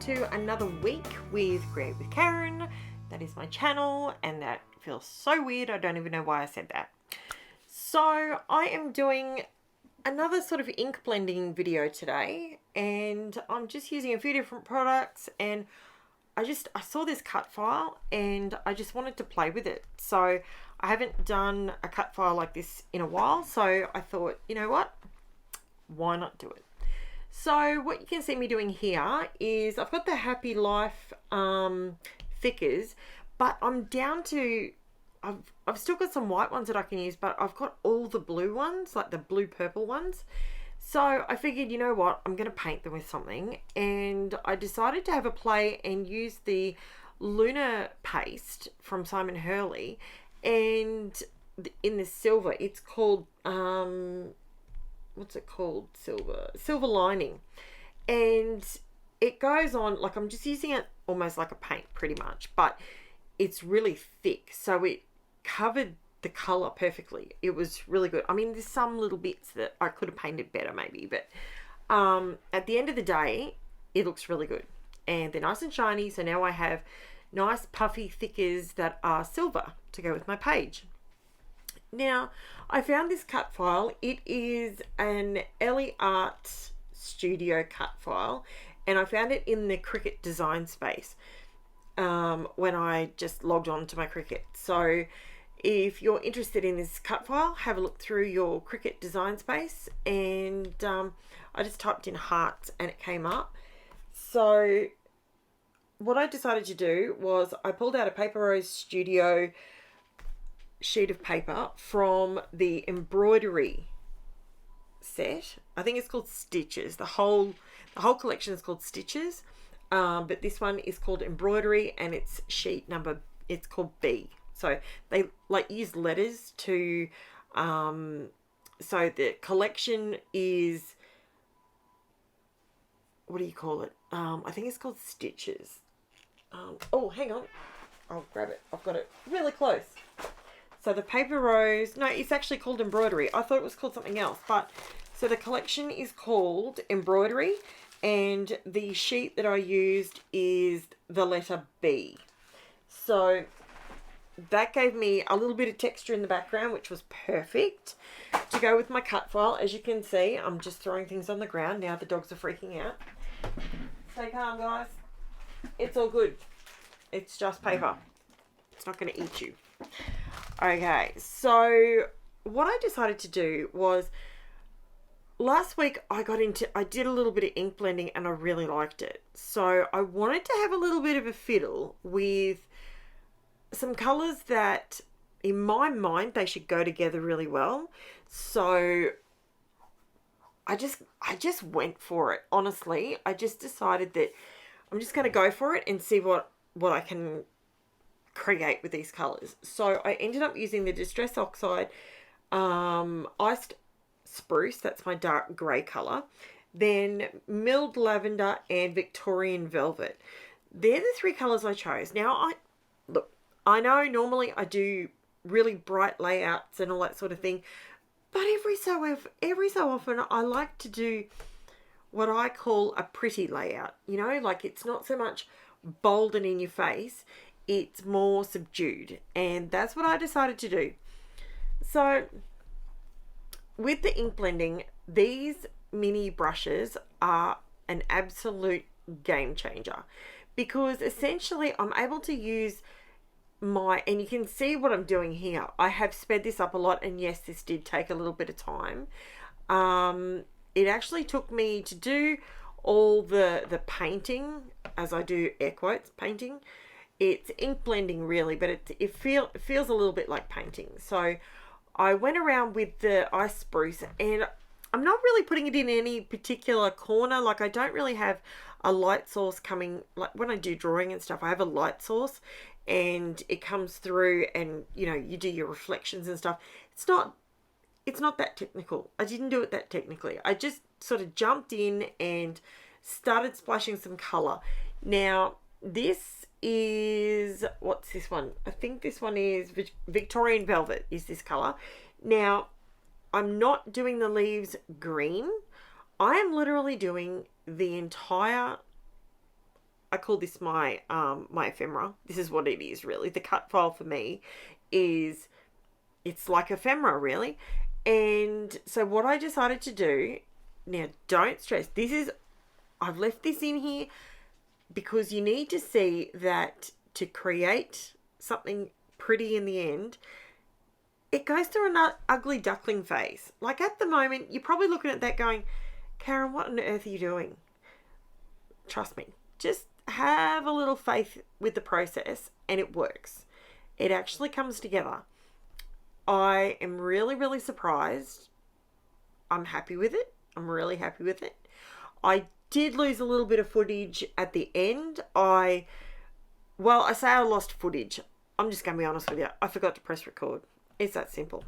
to another week with Create with Karen. That is my channel, and that feels so weird. I don't even know why I said that. So I am doing another sort of ink blending video today, and I'm just using a few different products, and I saw this cut file and I just wanted to play with it. So I haven't done a cut file like this in a while, so I thought, you know what, why not do it? So what you can see me doing here is I've got the Happy Life thickers, but I'm down to, I've still got some white ones that I can use, but I've got all the blue ones, like the blue purple ones. So I figured, you know what, I'm going to paint them with something, and I decided to have a play and use the LUNAR paste from Simon Hurley, and in this silver, it's called what's it called? Silver lining. And it goes on, like, I'm just using it almost like a paint pretty much, but it's really thick, so it covered the color perfectly. It was really good. I mean, there's some little bits that I could have painted better maybe, but at the end of the day, it looks really good, and they're nice and shiny. So now I have nice puffy thickers that are silver to go with my page. Now, I found this cut file. It is an ELIART studio cut file, and I found it in the CRICUT design space when I just logged on to my CRICUT. So if you're interested in this cut file, have a look through your CRICUT design space, and I just typed in hearts and it came up. So what I decided to do was I pulled out a Paper Rose Studio sheet of paper from the embroidery set. I think it's called Stitches. The whole collection is called Stitches, but this one is called Embroidery, and it's sheet number, it's called B. So they like use letters to so the collection is, what do you call it? I think it's called Stitches. Oh, hang on, I'll grab it. I've got it really close. So the Paper Rose, no, it's actually called Embroidery. I thought it was called something else, but so the collection is called Embroidery, and the sheet that I used is the letter B. So that gave me a little bit of texture in the background, which was perfect to go with my cut file. As you can see, I'm just throwing things on the ground. Now the dogs are freaking out. Stay calm, guys. It's all good. It's just paper. It's not going to eat you. Okay, so what I decided to do was, last week I did a little bit of ink blending and I really liked it. So I wanted to have a little bit of a fiddle with some colors that, in my mind, they should go together really well. So I just went for it. Honestly, I just decided that I'm just going to go for it and see what I can create with these colors. So I ended up using the Distress Oxide Iced Spruce, that's my dark grey color, then Milled Lavender and Victorian Velvet. They're the three colors I chose. Now I know normally I do really bright layouts and all that sort of thing, but every so often I like to do what I call a pretty layout. You know, like, it's not so much bold and in your face, it's more subdued, and that's what I decided to do. So with the ink blending, these mini brushes are an absolute game changer, because essentially I'm able to use and you can see what I'm doing here. I have sped this up a lot, and yes, this did take a little bit of time. It actually took me to do all the painting, as I do air quotes, painting. It's ink blending really, but it feels a little bit like painting. So I went around with the Ice Spruce, and I'm not really putting it in any particular corner. Like, I don't really have a light source coming, like when I do drawing and stuff, I have a light source and it comes through, and you know, you do your reflections and stuff. It's not that technical. I didn't do it that technically. I just sort of jumped in and started splashing some color. Now this is, what's this one? I think this one is Victorian Velvet is this color. Now I'm not doing the leaves green. I am literally doing the entire I call this my my ephemera. This is what it is really. The cut file for me is, it's like ephemera really. And so what I decided to do, now don't stress, this is, I've left this in here because you need to see that to create something pretty in the end, it goes through an ugly duckling phase. Like at the moment, you're probably looking at that going, Karen, what on earth are you doing? Trust me, just have a little faith with the process and it works. It actually comes together. I am really, really surprised. I'm happy with it. I'm really happy with it. I did lose a little bit of footage at the end. Well, I say I lost footage. I'm just going to be honest with you. I forgot to press record. It's that simple.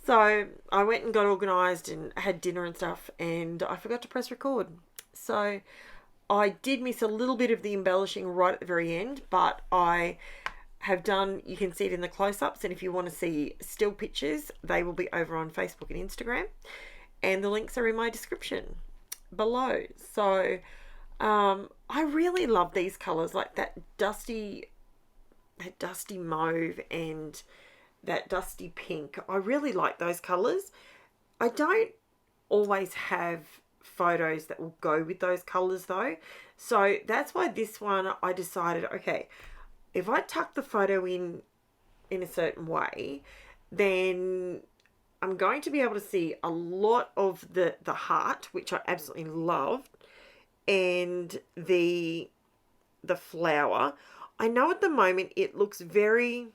So I went and got organised and had dinner and stuff, and I forgot to press record. So I did miss a little bit of the embellishing right at the very end, but I have done, you can see it in the close-ups, and if you want to see still pictures, they will be over on Facebook and Instagram, and the links are in my description below. So I really love these colours, like that dusty mauve and that dusty pink. I really like those colours. I don't always have photos that will go with those colours though, so that's why this one I decided, okay, if I tuck the photo in a certain way, then I'm going to be able to see a lot of the heart, which I absolutely love, and the flower. I know at the moment it looks very,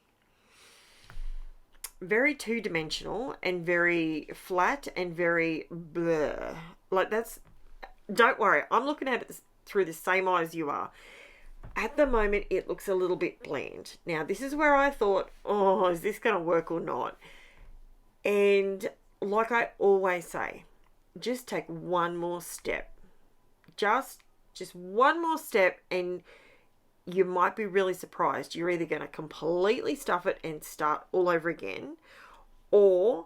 very two-dimensional and very flat and very blur. Like that's, don't worry, I'm looking at it through the same eyes you are. At the moment, it looks a little bit bland. Now, this is where I thought, oh, is this going to work or not? And like I always say, just take one more step. Just one more step and you might be really surprised. You're either going to completely stuff it and start all over again, or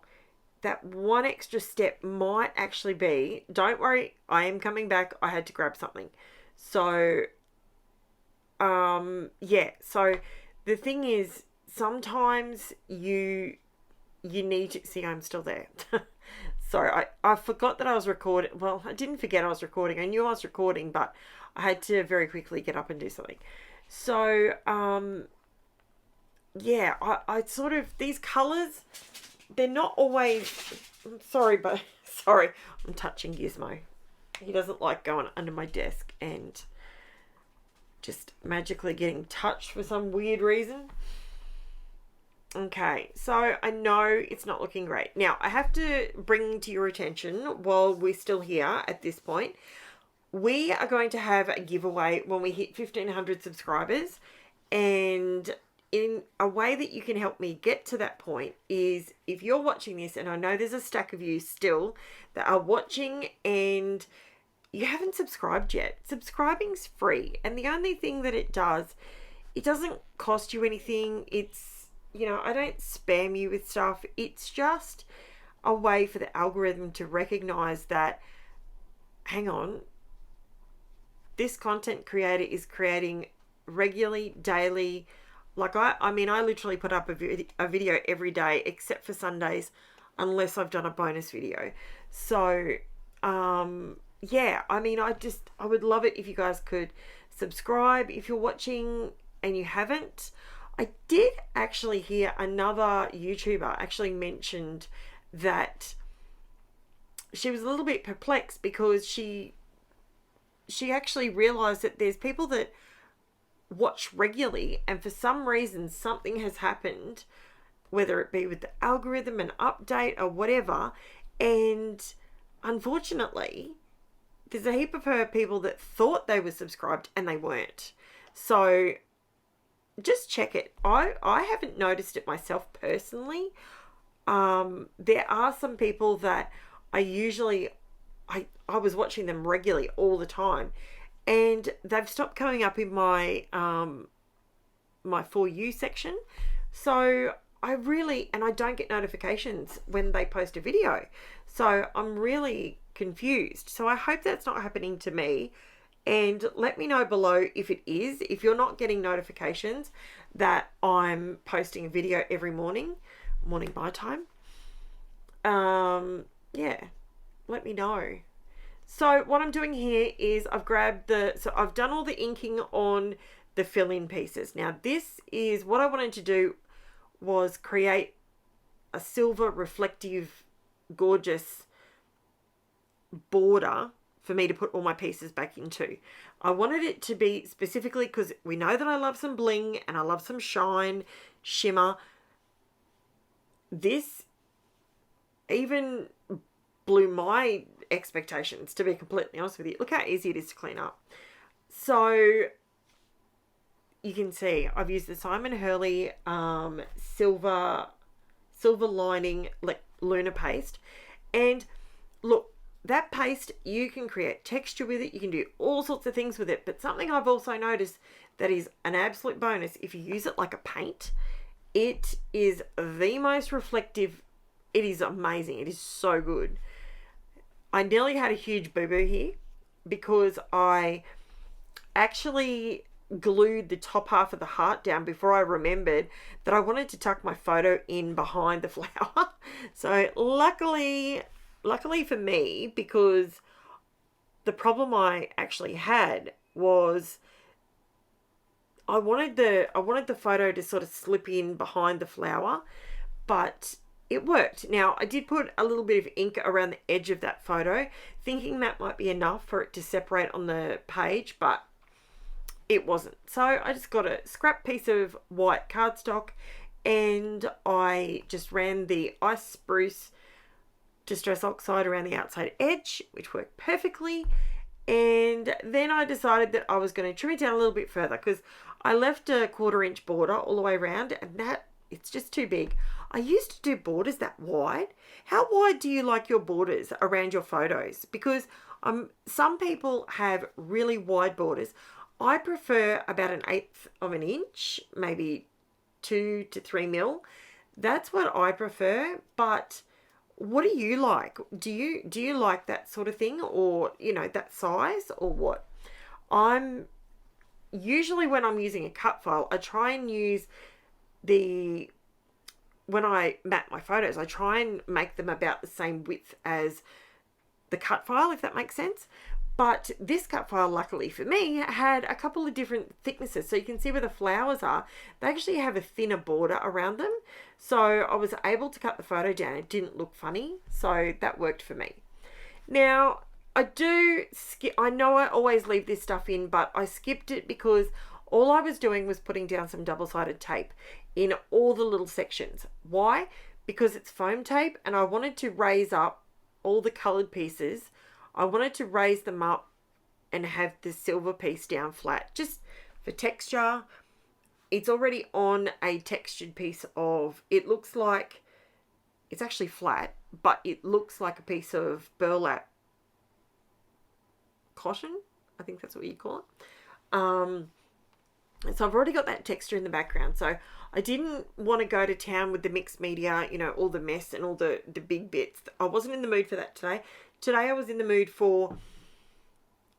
that one extra step might actually be, don't worry, I am coming back. I had to grab something. So yeah, so the thing is, sometimes you need to see, I'm still there. Sorry, I forgot that I was recording. Well, I didn't forget I was recording. I knew I was recording, but I had to very quickly get up and do something. So yeah, I sort of, these colors, they're not always, sorry, I'm touching Gizmo. He doesn't like going under my desk and just magically getting touched for some weird reason. Okay, so I know it's not looking great. Now, I have to bring to your attention, while we're still here at this point, we are going to have a giveaway when we hit 1,500 subscribers. And in a way that you can help me get to that point is, if you're watching this, and I know there's a stack of you still that are watching and you haven't subscribed yet. Subscribing's free, and the only thing that it does, it doesn't cost you anything. It's, you know, I don't spam you with stuff. It's just a way for the algorithm to recognize that, hang on, this content creator is creating regularly, daily. Like I mean, I literally put up a video every day except for Sundays, unless I've done a bonus video. So yeah, I mean, I would love it if you guys could subscribe if you're watching and you haven't. I did actually hear another YouTuber actually mentioned that she was a little bit perplexed because she actually realized that there's people that watch regularly, and for some reason something has happened, whether it be with the algorithm, an update or whatever, and unfortunately there's a heap of her people that thought they were subscribed and they weren't. So just check it. I haven't noticed it myself personally. There are some people that I was watching them regularly all the time, and they've stopped coming up in my my For You section. So I don't get notifications when they post a video. So I'm really confused. So I hope that's not happening to me. And let me know below if it is. If you're not getting notifications that I'm posting a video every morning my time, yeah, let me know. So what I'm doing here is I've grabbed so I've done all the inking on the fill-in pieces. Now this is what I wanted to do, was create a silver reflective gorgeous border for me to put all my pieces back into. I wanted it to be specifically, because we know that I love some bling and I love some shine, shimmer. This even blew my expectations, to be completely honest with you. Look how easy it is to clean up. So you can see I've used the Simon Hurley silver lining like LUNAR paste, and look, that paste, you can create texture with it, you can do all sorts of things with it. But something I've also noticed that is an absolute bonus, if you use it like a paint, it is the most reflective. It is amazing. It is so good. I nearly had a huge boo-boo here because I actually glued the top half of the heart down before I remembered that I wanted to tuck my photo in behind the flower. So luckily for me, because the problem I actually had was I wanted the photo to sort of slip in behind the flower, but it worked. Now, I did put a little bit of ink around the edge of that photo, thinking that might be enough for it to separate on the page, but it wasn't. So I just got a scrap piece of white cardstock and I just ran the Ice Spruce Distress Oxide around the outside edge, which worked perfectly. And then I decided that I was going to trim it down a little bit further, because I left a 1/4 inch border all the way around, and it's just too big. I used to do borders that wide. How wide do you like your borders around your photos? Because some people have really wide borders. I prefer about 1/8 of an inch, maybe 2 to 3 mil. That's what I prefer. But what do you like? Do you like that sort of thing, or that size, or what? I'm usually, when I'm using a cut file, I try and use when I mat my photos, I try and make them about the same width as the cut file, if that makes sense. But this cut file, luckily for me, had a couple of different thicknesses. So you can see where the flowers are. They actually have a thinner border around them. So I was able to cut the photo down. It didn't look funny. So that worked for me. Now, I know I always leave this stuff in, but I skipped it because all I was doing was putting down some double-sided tape in all the little sections. Why? Because it's foam tape, and I wanted to raise up all the colored pieces. I wanted to raise them up and have the silver piece down flat, just for texture. It's already on a textured piece of, it looks like, it's actually flat, but it looks like a piece of burlap cotton. I think that's what you call it. So I've already got that texture in the background. So I didn't want to go to town with the mixed media, all the mess and all the big bits. I wasn't in the mood for that today. Today I was in the mood for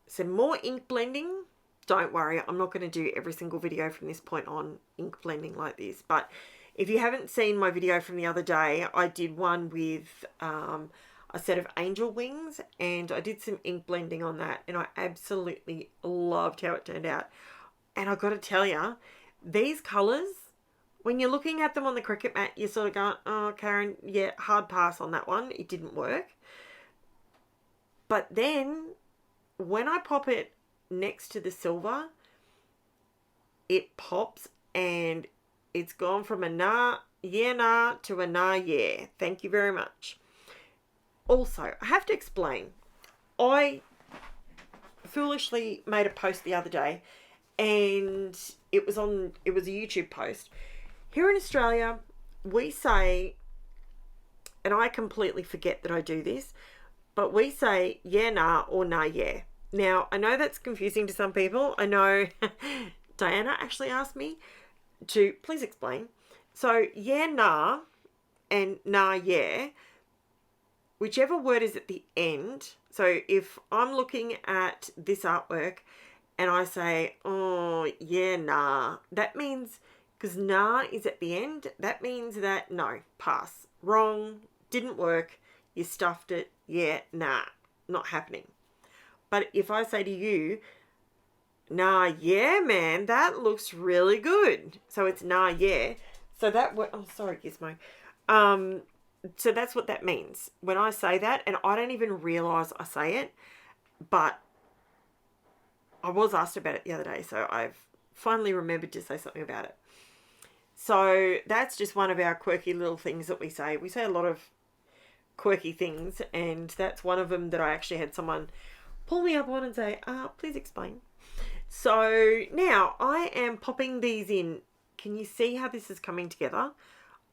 some more ink blending. Don't worry, I'm not going to do every single video from this point on ink blending like this. But if you haven't seen my video from the other day, I did one with a set of angel wings, and I did some ink blending on that, and I absolutely loved how it turned out. And I've got to tell you, these colours, when you're looking at them on the Cricut mat, you're sort of going, oh, Karen, yeah, hard pass on that one. It didn't work. But then when I pop it next to the silver, it pops, and it's gone from a nah to a nah yeah. Thank you very much. Also, I have to explain, I foolishly made a post the other day, and it was a YouTube post. Here in Australia, we say, and I completely forget that I do this, but we say yeah, nah, or nah, yeah. Now, I know that's confusing to some people. I know Diana actually asked me to please explain. So yeah, nah, and nah, yeah, whichever word is at the end. So if I'm looking at this artwork and I say, oh, yeah, nah, that means, because nah is at the end, that means that no, pass, wrong, didn't work, you stuffed it, yeah, nah, not happening. But if I say to you, nah, yeah, man, that looks really good. So it's nah, yeah. So that word, oh, sorry, Gizmo. So that's what that means. When I say that, and I don't even realise I say it, but I was asked about it the other day, so I've finally remembered to say something about it. So that's just one of our quirky little things that we say. We say a lot of quirky things, and that's one of them that I actually had someone pull me up on and say, please explain. So now I am popping these in. Can you see how this is coming together?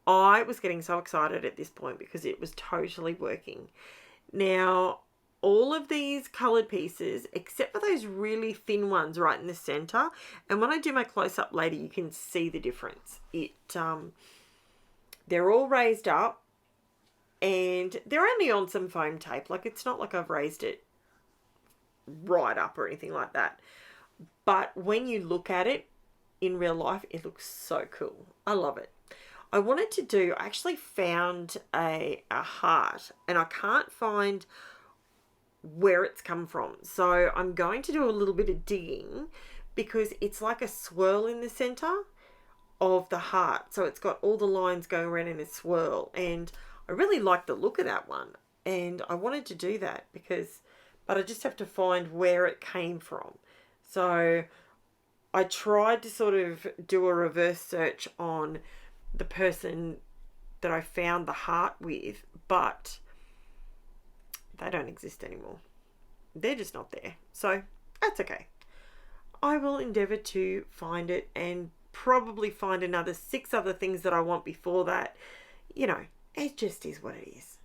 I was getting so excited at this point because it was totally working. Now, all of these coloured pieces, except for those really thin ones right in the centre, and when I do my close-up later, you can see the difference. They're all raised up, and they're only on some foam tape. Like, it's not like I've raised it right up or anything like that. But when you look at it in real life, it looks so cool. I love it. I actually found a heart, and I can't find where it's come from. So I'm going to do a little bit of digging because it's like a swirl in the center of the heart. So it's got all the lines going around in a swirl, and I really like the look of that one. And I wanted to do that but I just have to find where it came from. So I tried to sort of do a reverse search on the person that I found the heart with, but they don't exist anymore. They're just not there. So that's okay. I will endeavour to find it and probably find another 6 other things that I want before that. You know, it just is what it is.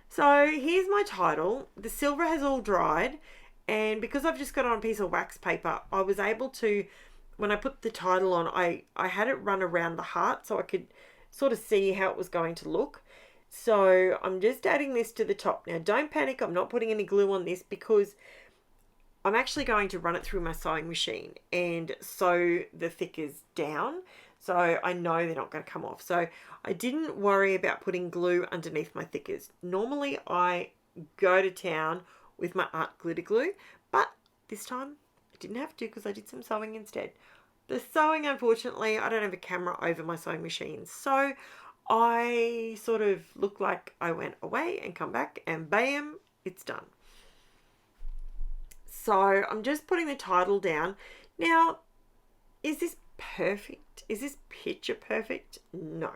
So here's my title. The silver has all dried, and because I've just got it on a piece of wax paper, I was able to, when I put the title on, I had it run around the heart so I could sort of see how it was going to look. So I'm just adding this to the top. Now don't panic, I'm not putting any glue on this because I'm actually going to run it through my sewing machine and sew the thickers down. So I know they're not going to come off. So I didn't worry about putting glue underneath my thickers. Normally I go to town with my art glitter glue, but this time I didn't have to because I did some sewing instead. The sewing, unfortunately, I don't have a camera over my sewing machine, so I sort of look like I went away and come back and bam, it's done. So I'm just putting the title down. Now, is this perfect? Is this picture perfect? No.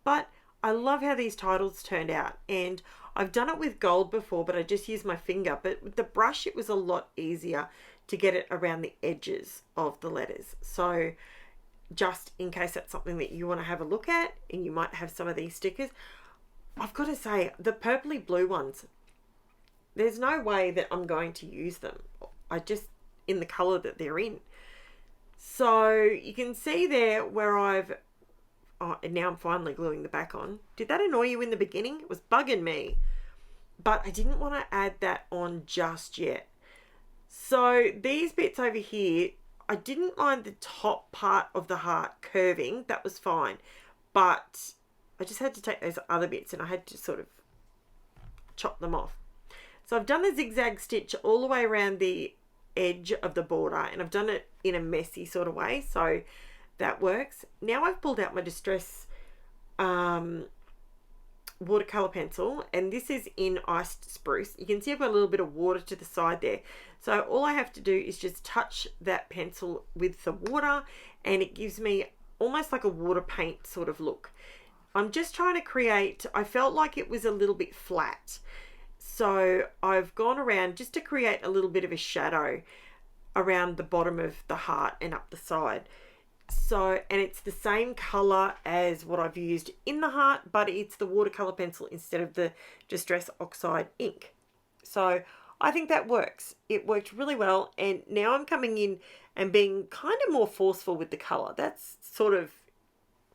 But I love how these titles turned out, and I've done it with gold before, but I just used my finger. But with the brush, it was a lot easier to get it around the edges of the letters. So just in case that's something that you want to have a look at, and you might have some of these stickers, I've got to say, the purpley blue ones, there's no way that I'm going to use them. In the colour that they're in. So you can see there where and now I'm finally gluing the back on. Did that annoy you in the beginning? It was bugging me. But I didn't want to add that on just yet. So these bits over here, I didn't mind the top part of the heart curving. That was fine. But I just had to take those other bits and I had to sort of chop them off. So I've done the zigzag stitch all the way around the edge of the border, and I've done it in a messy sort of way, so that works. Now I've pulled out my Distress watercolor pencil, and this is in iced spruce. You can see I've got a little bit of water to the side there, so all I have to do is just touch that pencil with the water and it gives me almost like a water paint sort of look. I'm just trying to create, I felt like it was a little bit flat, so I've gone around just to create a little bit of a shadow around the bottom of the heart and up the side. So, and it's the same color as what I've used in the heart, but it's the watercolor pencil instead of the Distress Oxide ink. So I think that works. It worked really well, and now I'm coming in and being kind of more forceful with the color. That's sort of,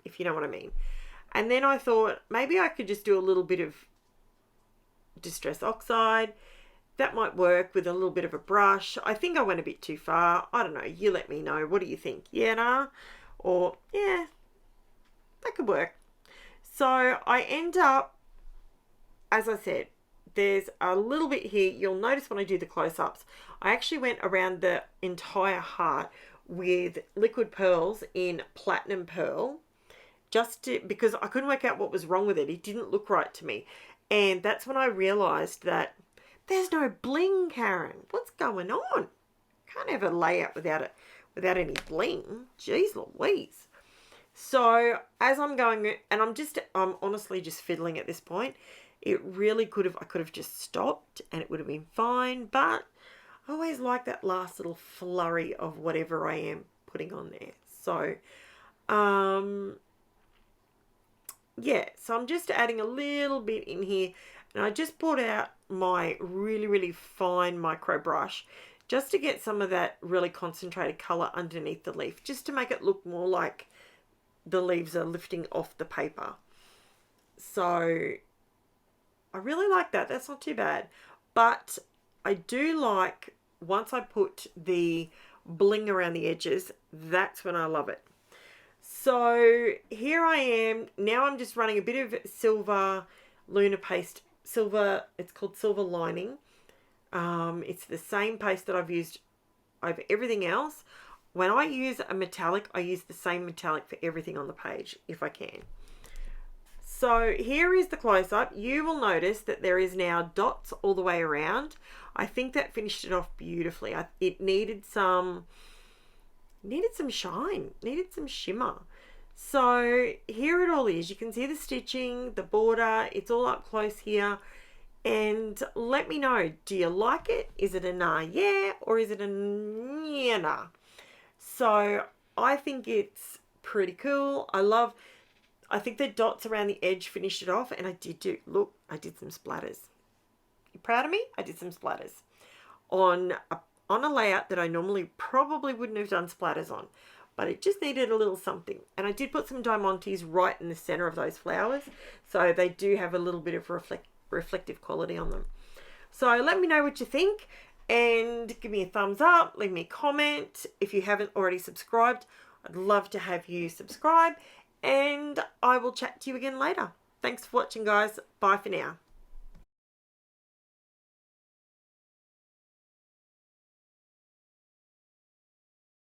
if you know what I mean. And then I thought maybe I could just do a little bit of Distress Oxide. That might work with a little bit of a brush. I think I went a bit too far. I don't know. You let me know. What do you think? Yeah, nah? Or, yeah, that could work. So I end up, as I said, there's a little bit here. You'll notice when I do the close-ups, I actually went around the entire heart with liquid pearls in platinum pearl, because I couldn't work out what was wrong with it. It didn't look right to me. And that's when I realized that there's no bling, Karen. What's going on? Can't have a layout without any bling. Jeez Louise. So as I'm going, and I'm honestly just fiddling at this point. I could have just stopped and it would have been fine, but I always like that last little flurry of whatever I am putting on there. So, yeah, so I'm just adding a little bit in here, and I just pulled out my really, really fine micro brush just to get some of that really concentrated color underneath the leaf, just to make it look more like the leaves are lifting off the paper. So I really like that. That's not too bad. But I do like, once I put the bling around the edges, that's when I love it. So here I am. Now I'm just running a bit of silver Lunar paste. Silver, it's called Silver Lining. It's the same paste that I've used over everything else. When I use a metallic, I use the same metallic for everything on the page, if I can. So here is the close-up. You will notice that there is now dots all the way around. I think that finished it off beautifully. It needed some shine, needed some shimmer. So here it all is. You can see the stitching, the border, it's all up close here. And let me know, do you like it? Is it a nah yeah, or is it a yeah nah? So I think it's pretty cool. I think the dots around the edge finished it off, and I did some splatters. You proud of me? I did some splatters on a layout that I normally probably wouldn't have done splatters on, but it just needed a little something. And I did put some diamantes right in the center of those flowers, so they do have a little bit of reflective quality on them. So let me know what you think, and give me a thumbs up, leave me a comment. If you haven't already subscribed, I'd love to have you subscribe, and I will chat to you again later. Thanks for watching, guys. Bye for now.